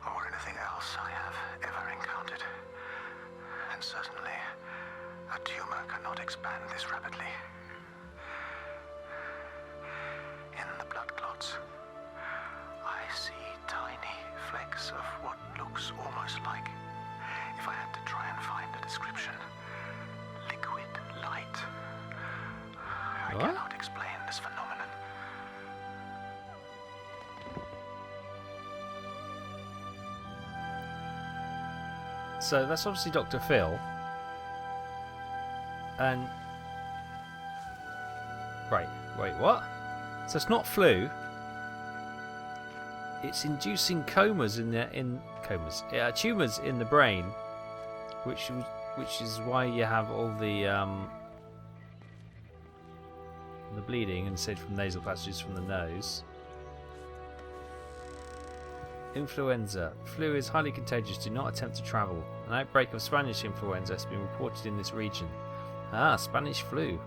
or anything else I have ever encountered, and certainly a tumor Barbara cannot expand this rapidly. In the blood clots, I see tiny flecks of what looks almost like, if I had to try and find a description, liquid light. I cannot explain this phenomenon. So that's obviously Dr. Phil. And right, wait, what? So it's not flu. It's inducing tumors in the brain, which is why you have all the bleeding and said from nasal passages from the nose. Influenza. Flu is highly contagious. Do not attempt to travel. An outbreak of Spanish influenza has been reported in this region. Ah, Spanish flu.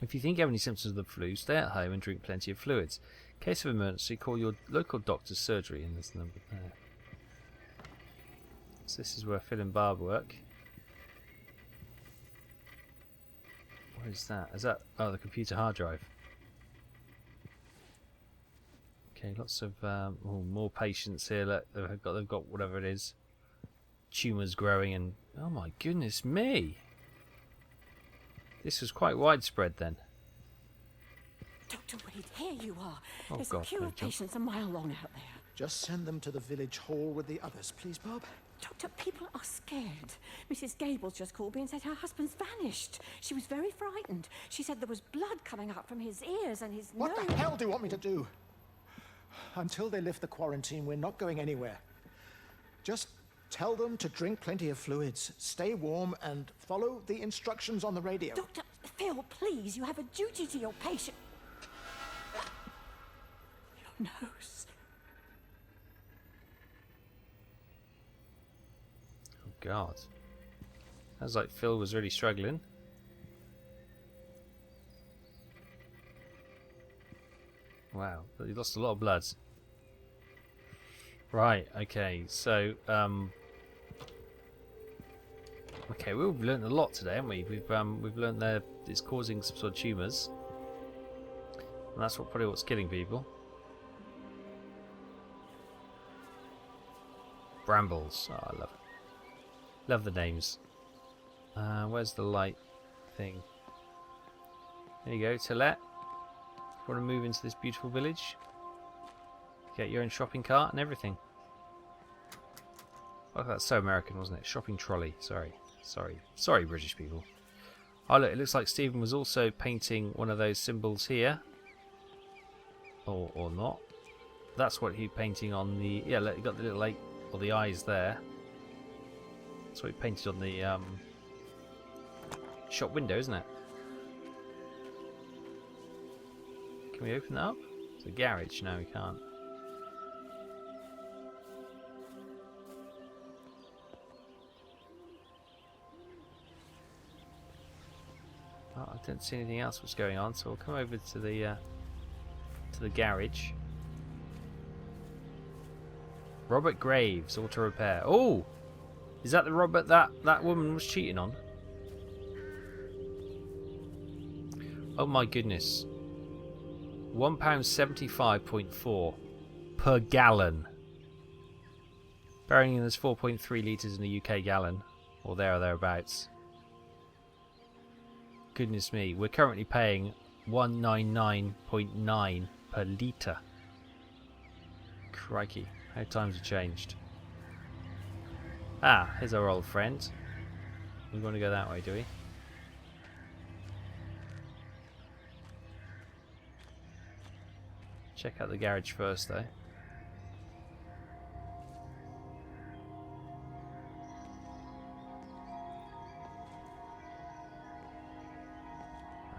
If you think you have any symptoms of the flu, stay at home and drink plenty of fluids. In case of emergency, call your local doctor's surgery, and there's the number there. So this is where Phil and Barb work. What is that? Is that the computer hard drive? Okay, lots of more patients here. Look, they've got whatever it is. Tumours growing, and oh my goodness me! This was quite widespread then. Dr. Wade, here you are. Oh, There's God, a queue of patients a mile long out there. Just send them to the village hall with the others, please, Bob. Doctor, people are scared. Mrs. Gables just called me and said her husband's vanished. She was very frightened. She said there was blood coming up from his ears and his nose. What the hell do you want me to do? Until they lift the quarantine, we're not going anywhere. Just tell them to drink plenty of fluids, stay warm, and follow the instructions on the radio. Dr. Phil, please, you have a duty to your patient. Your nose. Oh God. Sounds like Phil was really struggling. Wow, he lost a lot of blood. Right, okay, so okay, we've learned a lot today, haven't we? We've learned that it's causing some sort of tumours. And that's probably what's killing people. Brambles. Oh, I love it. Love the names. Where's the light thing? There you go, to let. If you want to move into this beautiful village, get your own shopping cart and everything. Oh, that's so American, wasn't it? Shopping trolley. Sorry, British people. Oh, look, it looks like Stephen was also painting one of those symbols here. Or not. That's what he's painting on the... Yeah, look, you got the little lake, or the eyes there. That's what he painted on the shop window, isn't it? Can we open that up? It's a garage. No, we can't. Oh, I didn't see anything else was going on, so we'll come over to the garage. Robert Graves, auto repair. Oh, is that the Robert that woman was cheating on? Oh my goodness. £1.75.4 per gallon. Bearing in there's 4.3 litres in a UK gallon, or there or thereabouts. Goodness me, we're currently paying 199.9 per litre. Crikey, how times have changed. Ah, here's our old friend. We want to go that way, do we? Check out the garage first, though.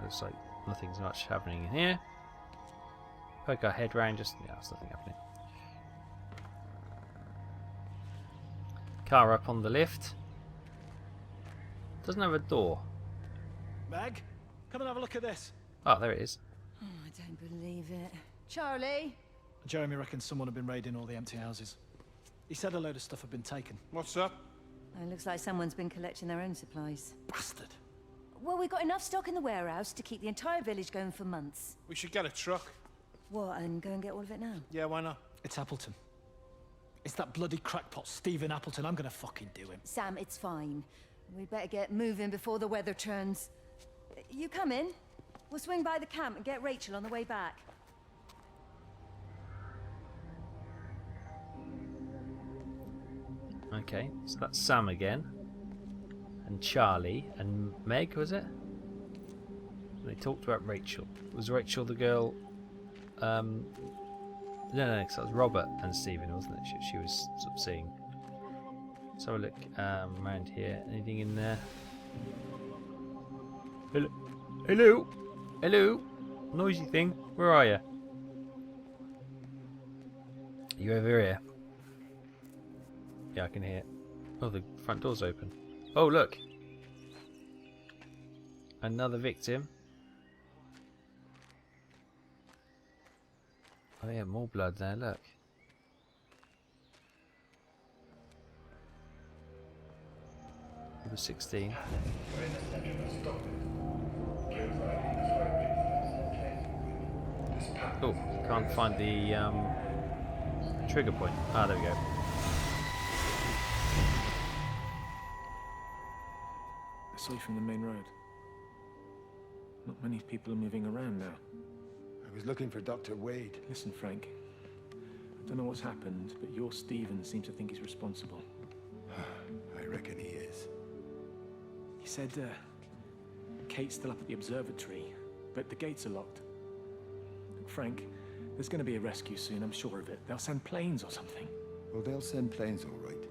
Looks like nothing's much happening in here. Poke our head round, just... yeah, there's nothing happening. Car up on the lift. Doesn't have a door. Meg, come and have a look at this. Oh, there it is. Oh, I don't believe it. Charlie? Jeremy reckons someone had been raiding all the empty houses. He said a load of stuff had been taken. What's up? Oh, it looks like someone's been collecting their own supplies. Bastard. Well, we've got enough stock in the warehouse to keep the entire village going for months. We should get a truck. What, and go and get all of it now? Yeah, why not? It's Appleton. It's that bloody crackpot, Stephen Appleton. I'm gonna fucking do him. Sam, it's fine. We'd better get moving before the weather turns. You come in. We'll swing by the camp and get Rachel on the way back. Okay, so that's Sam again. And Charlie and Meg, was it? They talked about Rachel. Was Rachel the girl? No, because that was Robert and Stephen, wasn't it? She was sort of seeing. Let's have a look around here. Anything in there? Hello? Hello? Hello? Noisy thing. Where are you? You over here? Yeah, I can hear it. Oh, the front door's open. Oh, look. Another victim. Oh yeah, more blood there, look. Number 16. Oh, can't find the trigger point. Ah, there we go. I saw you from the main road. Not many people are moving around now. I was looking for Dr. Wade. Listen, Frank. I don't know what's happened, but your Stephen seems to think he's responsible. I reckon he is. He said, Kate's still up at the observatory, but the gates are locked. Look, Frank, there's going to be a rescue soon, I'm sure of it. They'll send planes or something. Well, they'll send planes, all right.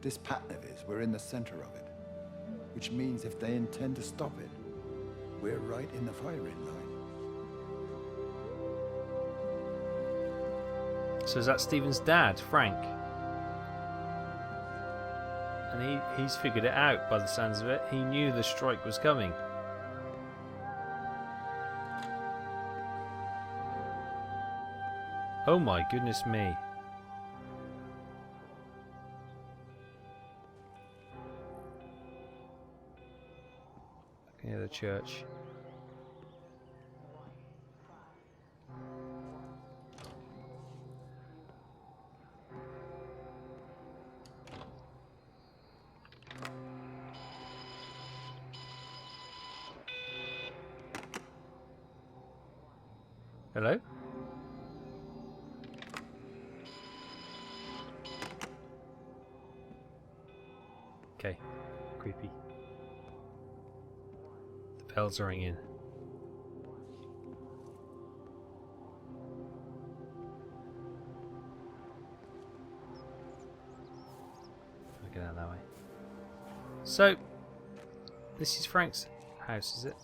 This pattern of his, we're in the center of it. Which means if they intend to stop it, we're right in the firing line. So is that Stephen's dad, Frank? And he's figured it out by the sounds of it. He knew the strike was coming. Oh my goodness me. Yeah, the church. Hello? Okay, creepy. The bells are ringing. I'll get out that way. So, this is Frank's house, is it?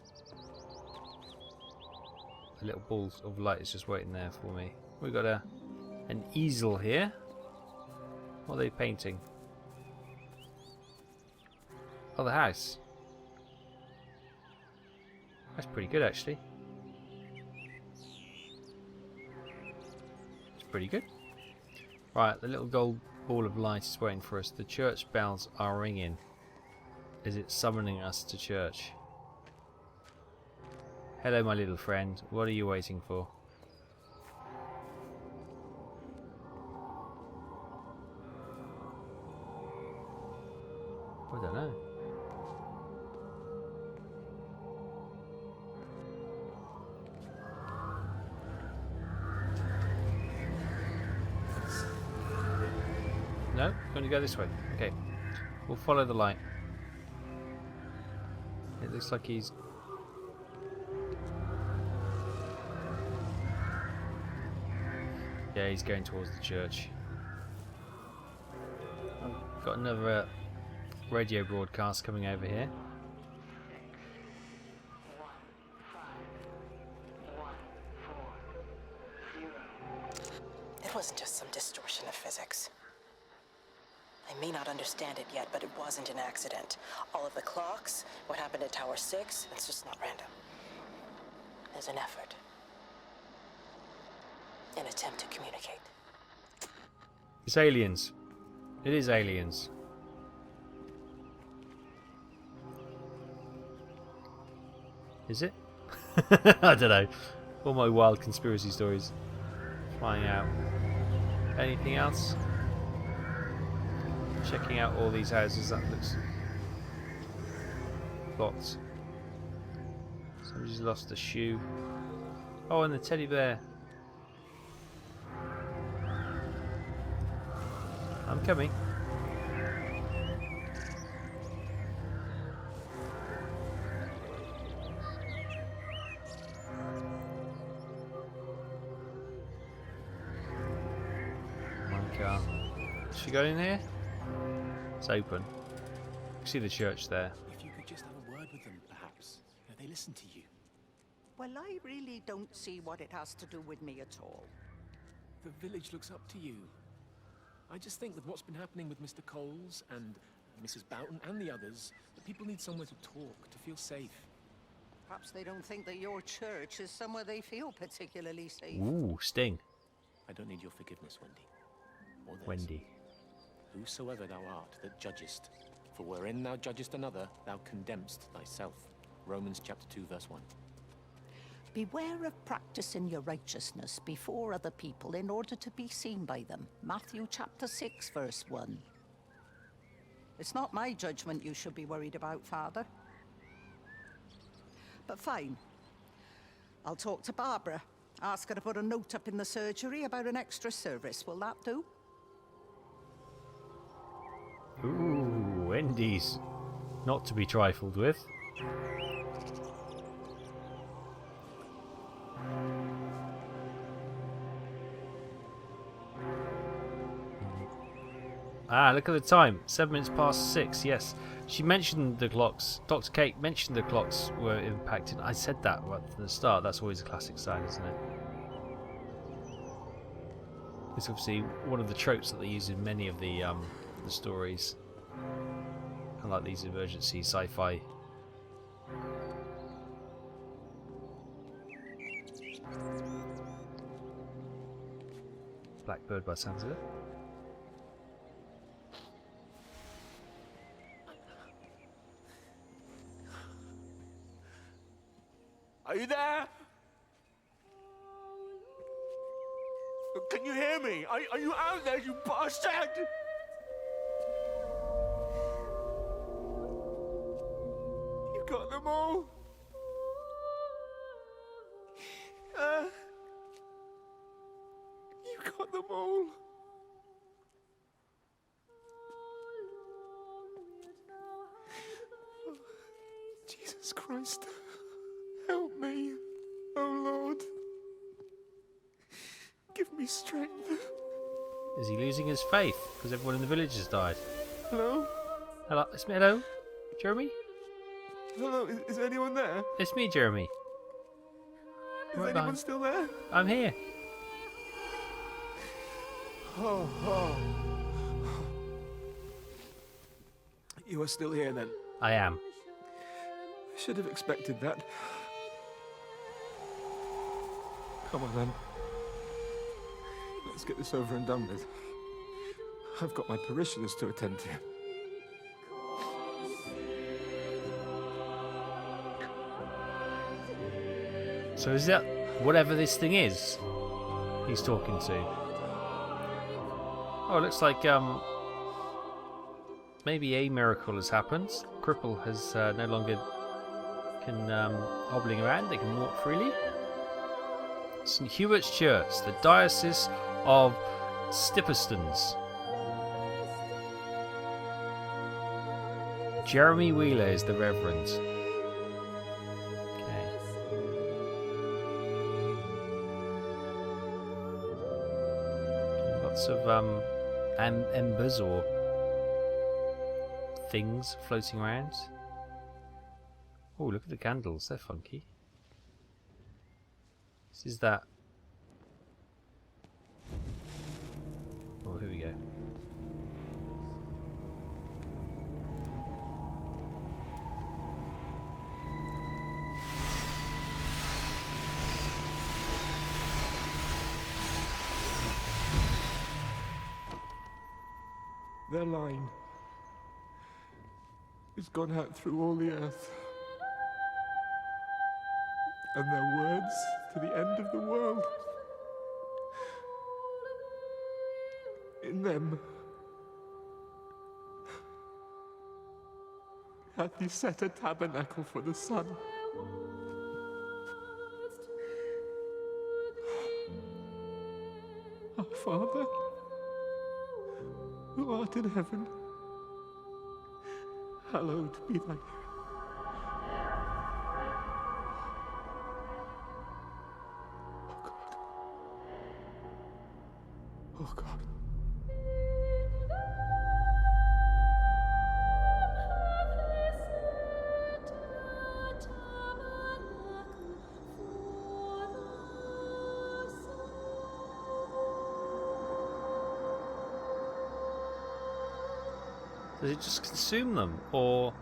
The little balls of light is just waiting there for me. We've got an easel here. What are they painting? Oh, the house. That's pretty good, actually. It's pretty good. Right, the little gold ball of light is waiting for us. The church bells are ringing. Is it summoning us to church? Hello, my little friend. What are you waiting for? I don't know. No? Going to go this way. Okay. We'll follow the light. It looks like he's... Yeah, he's going towards the church. I've got another radio broadcast coming over here. It wasn't just some distortion of physics. I may not understand it yet, but it wasn't an accident. All of the clocks, what happened at Tower 6, it's just not random. There's an effort. An attempt to communicate. It's aliens. It is aliens. Is it? I don't know. All my wild conspiracy stories flying out. Anything else? Checking out all these houses. That looks lots. Somebody's lost a shoe. Oh, and the teddy bear. I'm coming. My car. Should we go in here? It's open. You see the church there. If you could just have a word with them, perhaps. You know, they listen to you. Well, I really don't see what it has to do with me at all. The village looks up to you. I just think with what's been happening with Mr. Coles and Mrs. Boughton and the others, that people need somewhere to talk, to feel safe. Perhaps they don't think that your church is somewhere they feel particularly safe. Ooh, sting. I don't need your forgiveness, Wendy. Or theirs. Wendy. Whosoever thou art that judgest, for wherein thou judgest another, thou condemnest thyself. Romans chapter 2, verse 1. Beware of practicing your righteousness before other people in order to be seen by them. Matthew chapter 6, verse 1. It's not my judgment you should be worried about, Father. But fine. I'll talk to Barbara. Ask her to put a note up in the surgery about an extra service. Will that do? Ooh, Wendy's. Not to be trifled with. Ah, look at the time. 7 minutes past 6, yes. She mentioned the clocks. Dr. Kate mentioned the clocks were impacted. I said that right from the start. That's always a classic sign, isn't it? It's obviously one of the tropes that they use in many of the stories. I like these emergency sci-fi. Blackbird by the sounds of it. Are you there? Can you hear me? Are you out there, you bastard? You got them all? You got them all? Oh, Jesus Christ. Help me, oh Lord. Give me strength. Is he losing his faith because everyone in the village has died? Hello? Hello, it's me. Hello, Jeremy. Hello, is anyone there? It's me, Jeremy. Is Right anyone behind. still there? I'm here. Oh. You are still here then? I am. I should have expected that. Come on then. Let's get this over and done with. I've got my parishioners to attend to. So is that whatever this thing is he's talking to? Oh, it looks like maybe a miracle has happened. Cripple has no longer can hobbling around. They can walk freely. St. Hubert's Church, the Diocese of Stipperstons. Jeremy Wheeler is the Reverend. Okay. Lots of embers or things floating around. Oh, look at the candles, they're funky. This is that. Oh, here we go. Their line has gone out through all the earth. and their words to the end of the world. In them hath he set a tabernacle for the sun. Our Father, who art in heaven, hallowed be thy name. Oh God. Does it just consume them, or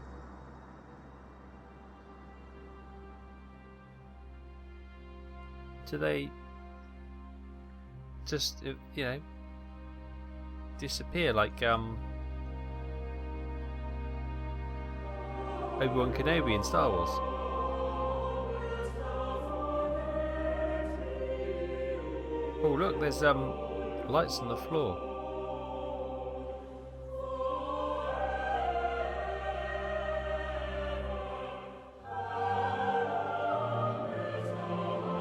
do they just, you know, disappear like Obi-Wan Kenobi in Star Wars? Oh look, there's lights on the floor.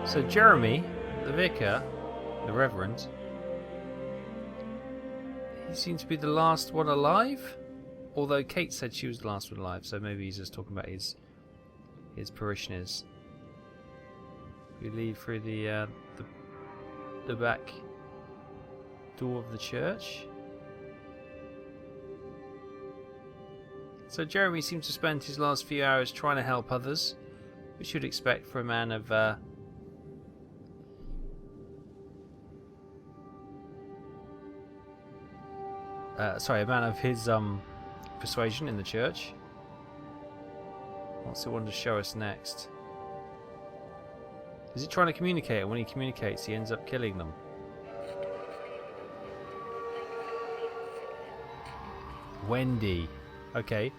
So Jeremy, the vicar, the reverend, he seems to be the last one alive. Although Kate said she was the last one alive, so maybe he's just talking about his parishioners. We leave through the back door of the church. So Jeremy seems to spend his last few hours trying to help others, which you'd expect for a man of a man of his persuasion in the church. What's it want to show us next? Is it trying to communicate? And when he communicates, he ends up killing them. Wendy. Okay.